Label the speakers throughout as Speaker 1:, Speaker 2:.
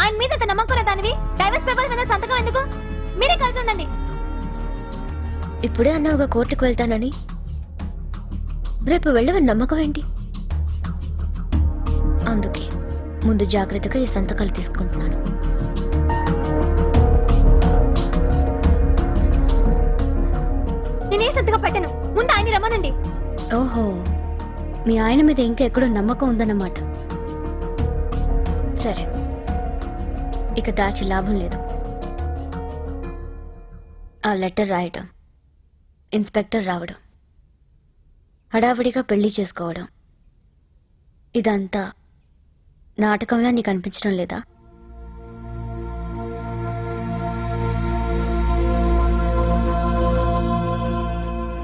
Speaker 1: ఆయన మీద అంత నమ్మకం దానివి డైవర్స్ పేపర్స్ మీద సంతకం ఎందుకు? మీరే కలిసి ఉండండి.
Speaker 2: ఇప్పుడే అన్నావుగా కోర్టుకు వెళ్తానని, రేపు వెళ్ళవని నమ్మకం ఏంటి? అందుకే ముందు జాగ్రత్తగా ఈ సంతకాలు తీసుకుంటున్నాను.
Speaker 1: నేనే సంతకం పెట్టను, ముందు ఆయన రమ్మనండి.
Speaker 2: ఓహో, మీ ఆయన మీద ఇంకెక్కడో నమ్మకం ఉందన్నమాట. సరే, ఇక దాచి లాభం లేదు. ఆ లెటర్ రాయటం, ఇన్స్పెక్టర్ రావడం, హడావిడిగా పెళ్లి చేసుకోవడం, ఇదంతా నాటకంలా నీకు అనిపించడం లేదా?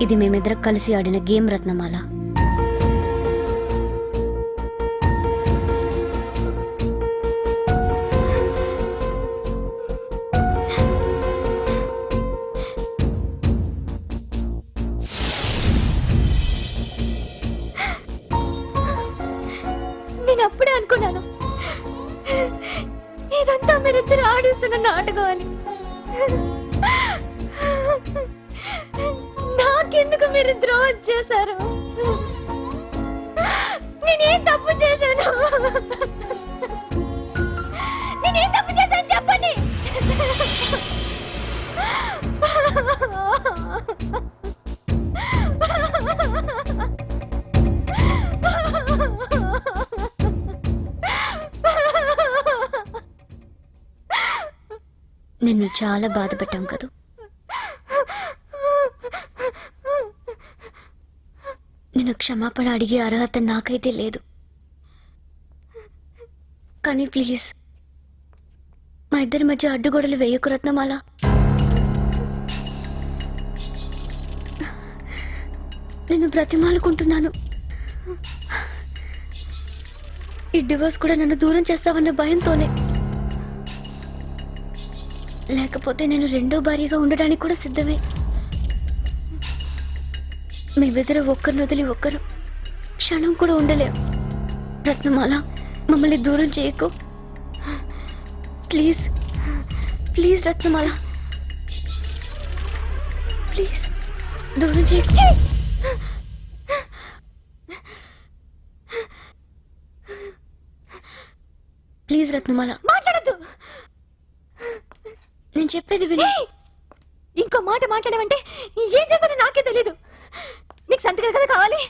Speaker 2: ఇది మేమిద్దరం కలిసి ఆడిన గేమ్ రత్నమాల.
Speaker 1: నేను అప్పుడే అనుకున్నాను ఇదంతా మీరిద్దరు ఆడిస్తున్న నాటకం అని. నాకెందుకు మీరిద్దరు వచ్చేసారు? నేనేం తప్పు చేశాను? నేనేం తప్పు చేశాను చెప్పండి.
Speaker 2: నిన్ను చాలా బాధ పెట్టాం కదా. నిన్ను క్షమాపణ అడిగే అర్హత నాకైతే లేదు. కానీ ప్లీజ్, మా ఇద్దరి మధ్య అడ్డుగోడలు వేయకు రత్నమాల. నిన్ను బ్రతిమాలుకుంటున్నాను. ఈ డివోర్స్ కూడా నన్ను దూరం చేస్తావన్న భయంతోనే. లేకపోతే నేను రెండో భార్యగా ఉండడానికి కూడా సిద్ధమే. మేమిద్దరు ఒక్కరిని వదిలి ఒక్కరు క్షణం కూడా ఉండలేం. రత్నమాల, మమ్మల్ని దూరం చేయకు ప్లీజ్. ప్లీజ్ రత్నమాల, ప్లీజ్ దూరం చేయకు. ప్లీజ్ రత్నమాల,
Speaker 1: మాట్లాడద్దు.
Speaker 2: నేను చెప్పేది విని.
Speaker 1: ఇంకో మాట మాట్లాడమంటే ఏం చేస్తానో నాకే తెలీదు. నీకు సంతకాలు కదా కావాలి?